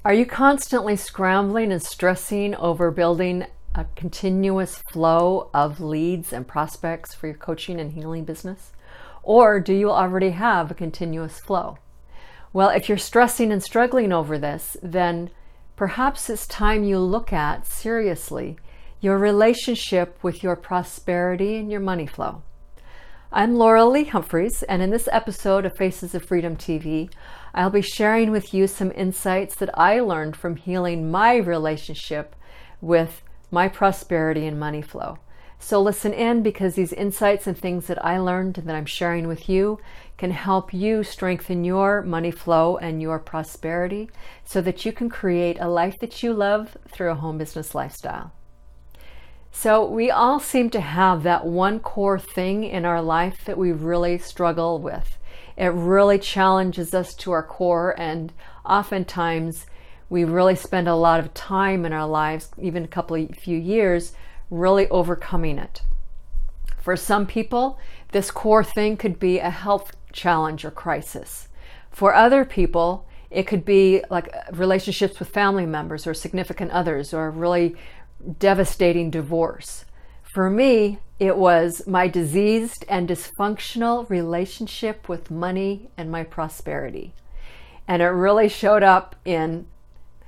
Are you constantly scrambling and stressing over building a continuous flow of leads and prospects for your coaching and healing business? Or do you already have a continuous flow? Well, if you're stressing and struggling over this, then perhaps it's time you look at seriously your relationship with your prosperity and your money flow. I'm Laura Lee Humphreys, and in this episode of Faces of Freedom TV, I'll be sharing with you some insights that I learned from healing my relationship with my prosperity and money flow. So listen in, because these insights and things that I learned and that I'm sharing with you can help you strengthen your money flow and your prosperity so that you can create a life that you love through a home business lifestyle. So we all seem to have that one core thing in our life that we really struggle with. It really challenges us to our core, and oftentimes we really spend a lot of time in our lives, even a few years, really overcoming it. For some people, this core thing could be a health challenge or crisis. For other people, it could be like relationships with family members or significant others, or really devastating divorce. For me, it was my diseased and dysfunctional relationship with money and my prosperity. And it really showed up in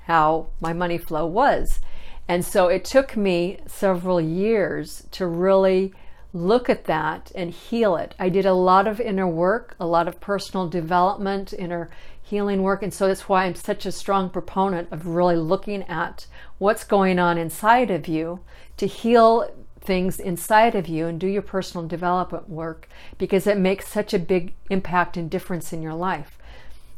how my money flow was. And so it took me several years to really look at that and heal it. I did a lot of inner work, a lot of personal development, inner healing work. And so that's why I'm such a strong proponent of really looking at what's going on inside of you to heal things inside of you and do your personal development work, because it makes such a big impact and difference in your life.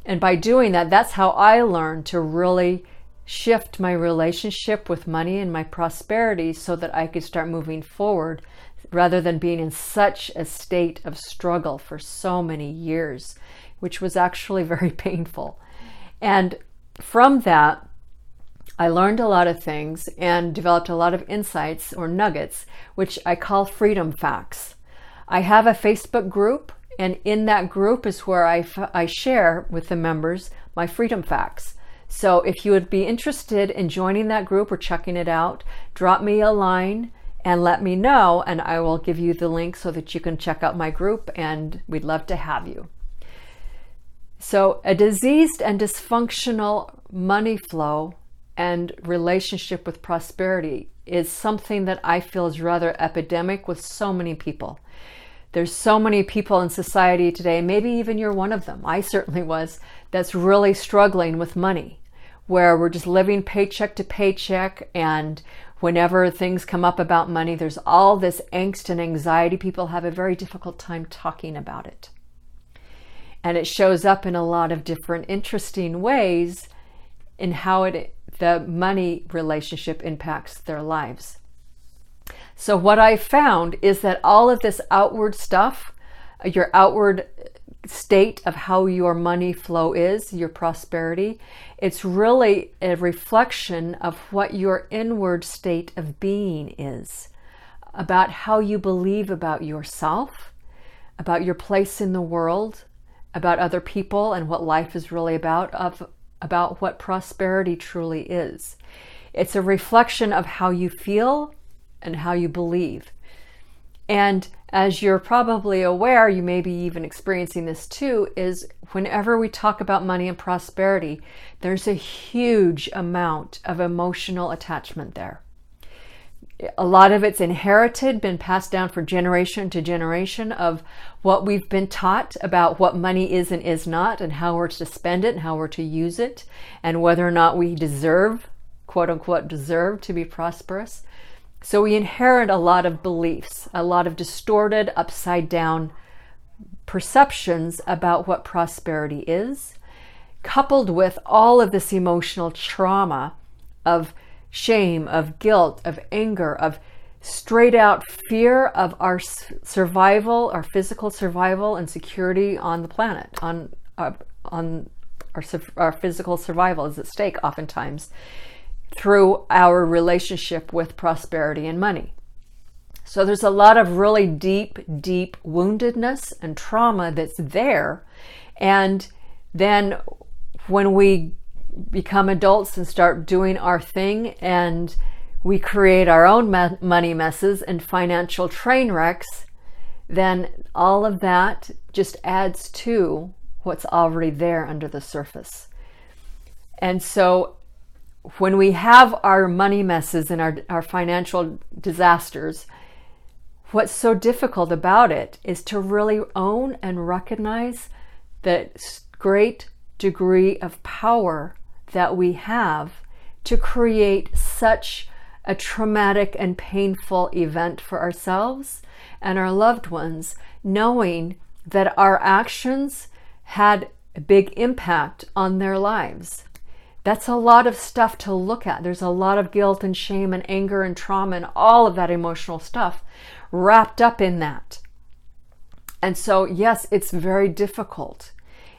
And by doing that, that's how I learned to really shift my relationship with money and my prosperity so that I could start moving forward rather than being in such a state of struggle for so many years, which was actually very painful. And from that, I learned a lot of things and developed a lot of insights or nuggets, which I call freedom facts. I have a Facebook group, and in that group is where I share with the members my freedom facts. So if you would be interested in joining that group or checking it out, drop me a line and let me know, and I will give you the link so that you can check out my group, and we'd love to have you. So a diseased and dysfunctional money flow and relationship with prosperity is something that I feel is rather epidemic with so many people. There's so many people in society today, maybe even you're one of them, I certainly was, that's really struggling with money, where we're just living paycheck to paycheck, and whenever things come up about money, there's all this angst and anxiety. People have a very difficult time talking about it. And it shows up in a lot of different interesting ways in how the money relationship impacts their lives. So what I found is that all of this outward stuff, your outward state of how your money flow is, your prosperity, it's really a reflection of what your inward state of being is, about how you believe about yourself, about your place in the world, about other people and what life is really about what prosperity truly is. It's a reflection of how you feel and how you believe. And as you're probably aware, you may be even experiencing this too, is whenever we talk about money and prosperity, there's a huge amount of emotional attachment there. A lot of it's inherited, been passed down from generation to generation of what we've been taught about what money is and is not, and how we're to spend it and how we're to use it, and whether or not we deserve, quote unquote, deserve to be prosperous. So we inherit a lot of beliefs, a lot of distorted, upside down perceptions about what prosperity is, coupled with all of this emotional trauma of shame, of guilt, of anger, of straight out fear of our survival, our physical survival and security on the planet, on our physical survival is at stake oftentimes through our relationship with prosperity and money. So there's a lot of really deep woundedness and trauma that's there. And then when we become adults and start doing our thing, and we create our own money messes and financial train wrecks, then all of that just adds to what's already there under the surface. And so when we have our money messes and our financial disasters, what's so difficult about it is to really own and recognize the great degree of power that we have to create such a traumatic and painful event for ourselves and our loved ones, knowing that our actions had a big impact on their lives. That's a lot of stuff to look at. There's a lot of guilt and shame and anger and trauma and all of that emotional stuff wrapped up in that. And so, yes, it's very difficult.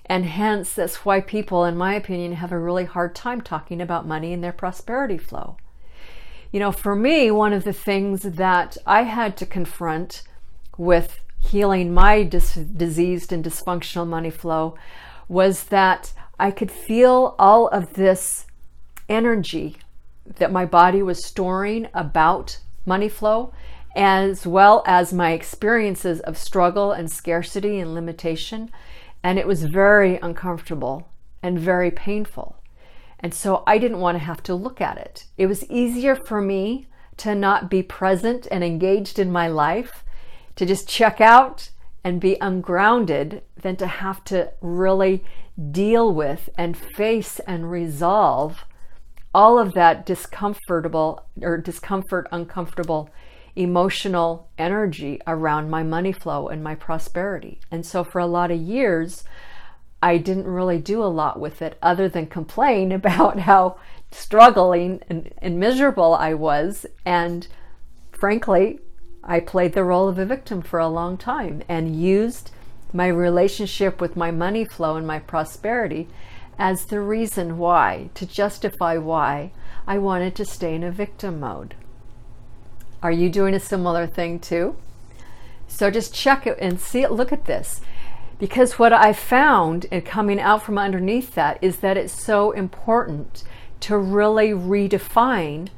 And hence, that's why people, in my opinion, have a really hard time talking about money and their prosperity flow. You know, for me, one of the things that I had to confront with healing my diseased and dysfunctional money flow was that I could feel all of this energy that my body was storing about money flow, as well as my experiences of struggle and scarcity and limitation. And it was very uncomfortable and very painful. And so I didn't want to have to look at it. It was easier for me to not be present and engaged in my life, to just check out and be ungrounded, than to have to really deal with and face and resolve all of that uncomfortable emotional energy around my money flow and my prosperity. And so for a lot of years, I didn't really do a lot with it other than complain about how struggling and miserable I was. And frankly, I played the role of a victim for a long time and used my relationship with my money flow and my prosperity as the reason why, to justify why I wanted to stay in a victim mode. Are you doing a similar thing too? So just check it and see it, look at this. Because what I found in coming out from underneath that is that it's so important to really redefine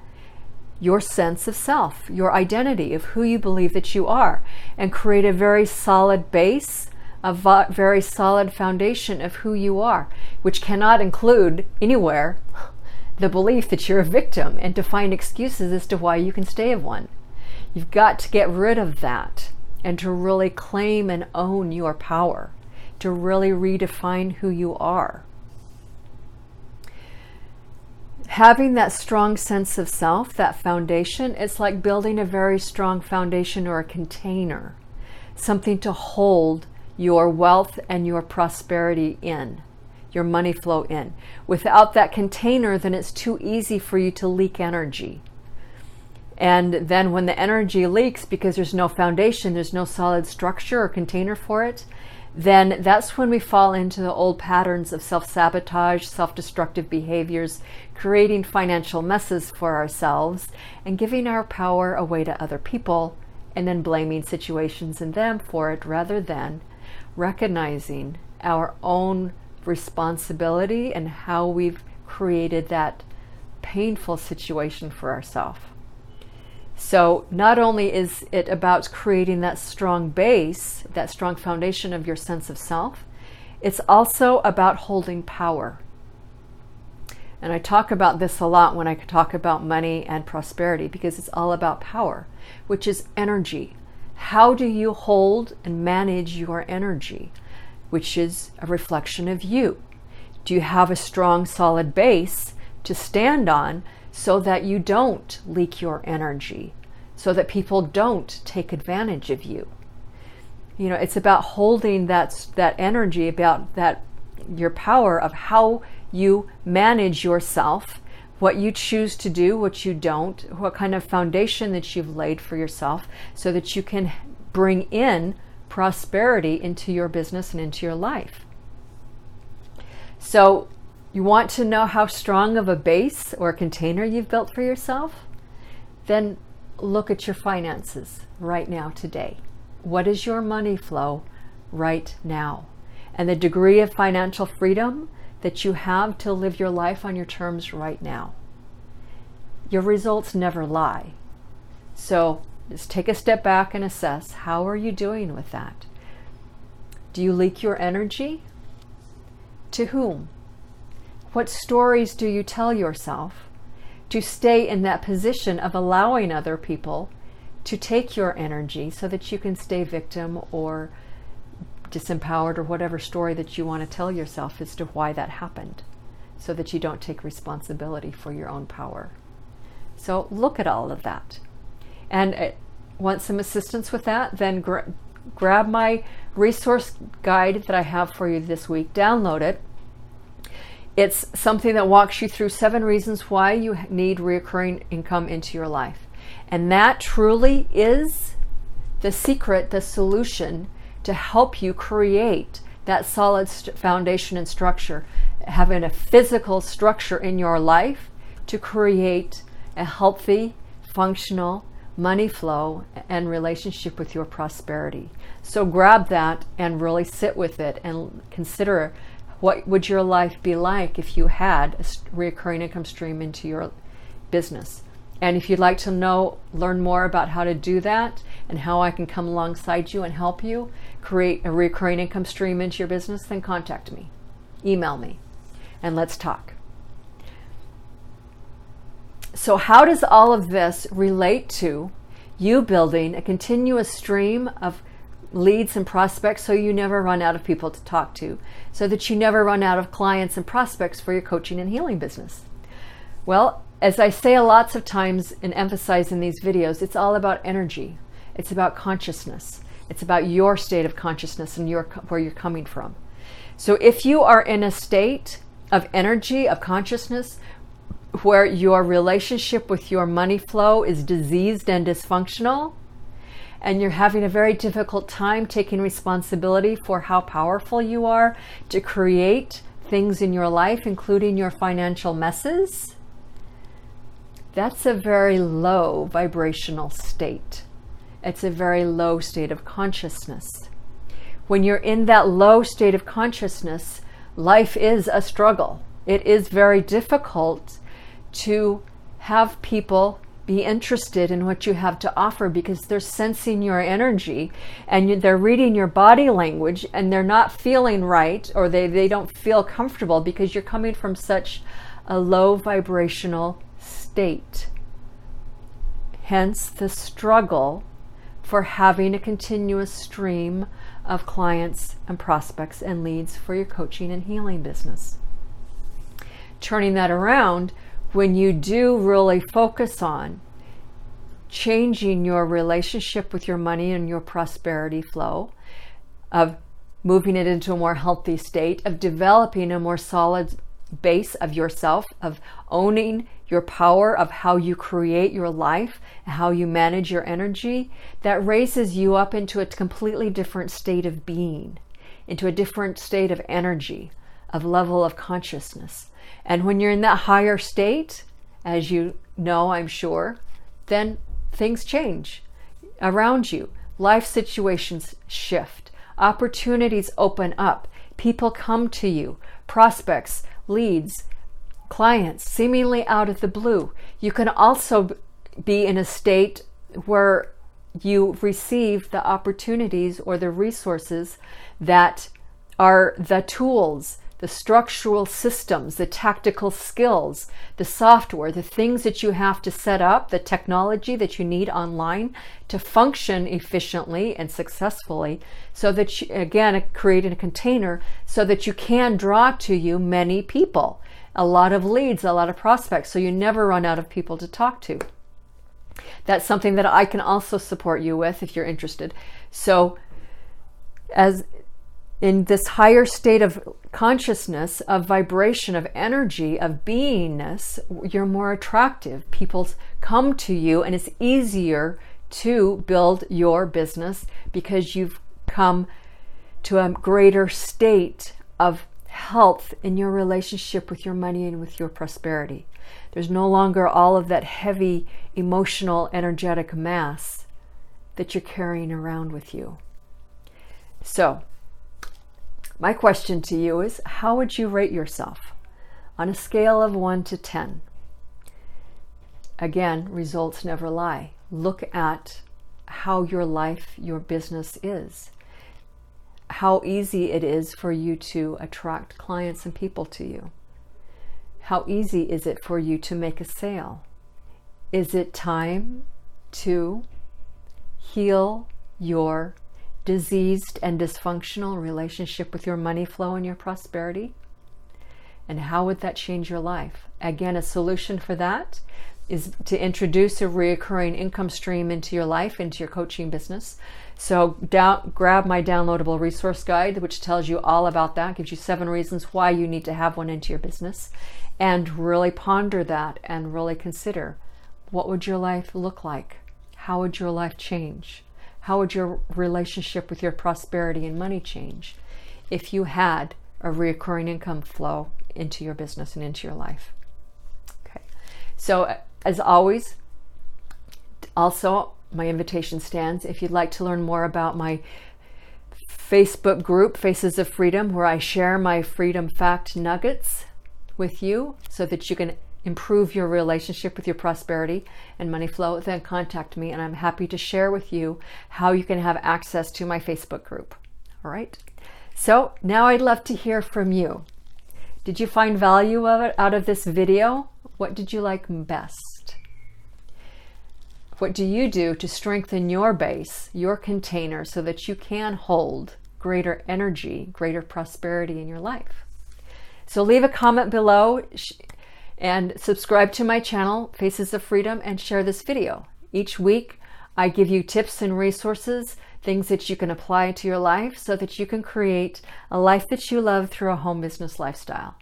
your sense of self, your identity of who you believe that you are, and create a very solid base, a very solid foundation of who you are, which cannot include anywhere the belief that you're a victim and to find excuses as to why you can stay of one. You've got to get rid of that and to really claim and own your power, to really redefine who you are. Having that strong sense of self, that foundation, it's like building a very strong foundation or a container, something to hold your wealth and your prosperity in, your money flow in. Without that container, then it's too easy for you to leak energy. And then when the energy leaks because there's no foundation, there's no solid structure or container for it, then that's when we fall into the old patterns of self-sabotage, self-destructive behaviors, creating financial messes for ourselves and giving our power away to other people and then blaming situations and them for it, rather than recognizing our own responsibility and how we've created that painful situation for ourselves. So not only is it about creating that strong base, that strong foundation of your sense of self, it's also about holding power. And I talk about this a lot when I talk about money and prosperity, because it's all about power, which is energy. How do you hold and manage your energy, which is a reflection of you? Do you have a strong, solid base to stand on so that you don't leak your energy, so that people don't take advantage of you? You know, it's about holding that energy, about that, your power of how you manage yourself, what you choose to do, what you don't, what kind of foundation that you've laid for yourself, so that you can bring in prosperity into your business and into your life. So you want to know how strong of a base or container you've built for yourself? Then look at your finances right now, today. What is your money flow right now? And the degree of financial freedom that you have to live your life on your terms right now. Your results never lie. So just take a step back and assess, how are you doing with that? Do you leak your energy? To whom? What stories do you tell yourself to stay in that position of allowing other people to take your energy so that you can stay victim or disempowered, or whatever story that you want to tell yourself as to why that happened, so that you don't take responsibility for your own power? So look at all of that. And want some assistance with that? Then grab my resource guide that I have for you this week. Download it. It's something that walks you through 7 reasons why you need recurring income into your life. And that truly is the secret, the solution to help you create that solid foundation and structure, having a physical structure in your life to create a healthy, functional money flow and relationship with your prosperity. So grab that and really sit with it and consider, what would your life be like if you had a recurring income stream into your business? And if you'd like to learn more about how to do that and how I can come alongside you and help you create a recurring income stream into your business, then contact me, email me, and let's talk. So how does all of this relate to you building a continuous stream of leads and prospects so you never run out of people to talk to, so that you never run out of clients and prospects for your coaching and healing business? Well, as I say lots of times and emphasize in these videos, it's all about energy. It's about consciousness. It's about your state of consciousness and where you're coming from. So if you are in a state of energy, of consciousness, where your relationship with your money flow is diseased and dysfunctional, and you're having a very difficult time taking responsibility for how powerful you are to create things in your life, including your financial messes, that's a very low vibrational state. It's a very low state of consciousness. When you're in that low state of consciousness, life is a struggle. It is very difficult to have people be interested in what you have to offer, because they're sensing your energy and they're reading your body language, and they're not feeling right, or they don't feel comfortable because you're coming from such a low vibrational state. Hence the struggle for having a continuous stream of clients and prospects and leads for your coaching and healing business. Turning that around, when you do really focus on changing your relationship with your money and your prosperity flow, of moving it into a more healthy state, of developing a more solid base of yourself, of owning your power of how you create your life and how you manage your energy, that raises you up into a completely different state of being, into a different state of energy, of level of consciousness. And when you're in that higher state, as you know, I'm sure, then things change around you. Life situations shift. Opportunities open up. People come to you. Prospects, leads, clients, seemingly out of the blue. You can also be in a state where you receive the opportunities or the resources that are the tools, the structural systems, the tactical skills, the software, the things that you have to set up, the technology that you need online to function efficiently and successfully, so that you, again, creating a container so that you can draw to you many people, a lot of leads, a lot of prospects, so you never run out of people to talk to. That's something that I can also support you with if you're interested. So as in this higher state of consciousness, of vibration, of energy, of beingness, you're more attractive. People come to you, and it's easier to build your business because you've come to a greater state of health in your relationship with your money and with your prosperity. There's no longer all of that heavy emotional, energetic mass that you're carrying around with you. So My question to you is, how would you rate yourself on a scale of 1 to 10? Again, results never lie. Look at how your life, your business is. How easy it is for you to attract clients and people to you. How easy is it for you to make a sale? Is it time to heal your diseased and dysfunctional relationship with your money flow and your prosperity? And how would that change your life? Again, a solution for that is to introduce a recurring income stream into your life, into your coaching business. So grab my downloadable resource guide, which tells you all about that, gives you 7 reasons why you need to have one into your business, and really ponder that and really consider, what would your life look like? How would your life change? How would your relationship with your prosperity and money change if you had a recurring income flow into your business and into your life? Okay. So as always, also my invitation stands. If you'd like to learn more about my Facebook group, Faces of Freedom, where I share my freedom fact nuggets with you so that you can improve your relationship with your prosperity and money flow, then contact me and I'm happy to share with you how you can have access to my Facebook group. All right. So now I'd love to hear from you. Did you find value out of this video? What did you like best? What do you do to strengthen your base, your container, so that you can hold greater energy, greater prosperity in your life? So leave a comment below and subscribe to my channel, Faces of Freedom, and share this video. Each week, I give you tips and resources, things that you can apply to your life so that you can create a life that you love through a home business lifestyle.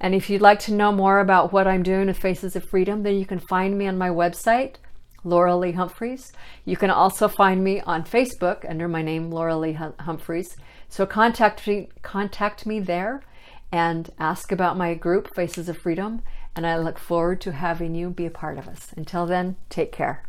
And if you'd like to know more about what I'm doing with Faces of Freedom, then you can find me on my website, Laura Lee Humphreys. You can also find me on Facebook under my name, Laura Lee Humphreys. So contact me there and ask about my group, Faces of Freedom, and I look forward to having you be a part of us. Until then, take care.